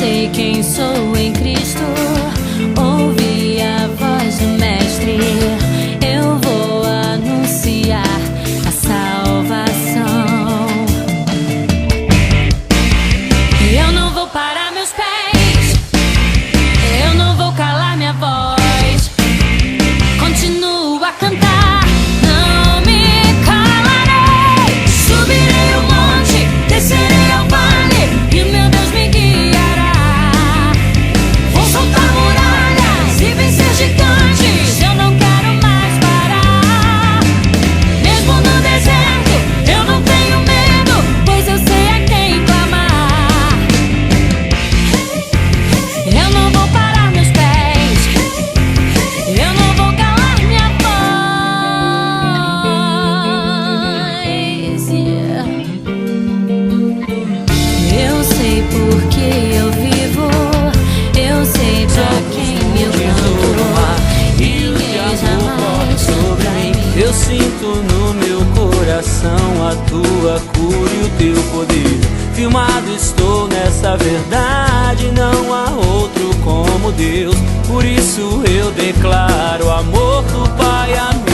sei quem sou em Cristo, ouvi a voz do Mestre. Eu vou anunciar a salvação. Eu não vou parar meus pés, eu não vou calar minha voz. Continuo a cantar, não me calarei. Subirei o monte, descerei ao vale, e o meu Deus me guiará. Vou soltar muralhas e vencer gigantes, eu não quero mais parar. Mesmo no deserto, eu não tenho medo, pois eu sei a quem clamar. Eu não vou parar meus pés, eu não vou calar minha voz. Eu sei porque eu vivo, eu sei pra quem eu canto. Ninguém jamais sobre mim. Eu sinto no meu coração a tua cura e o teu poder. Firmado estou nessa verdade, não há outro como Deus. Por isso eu declaro amor do Pai a mim.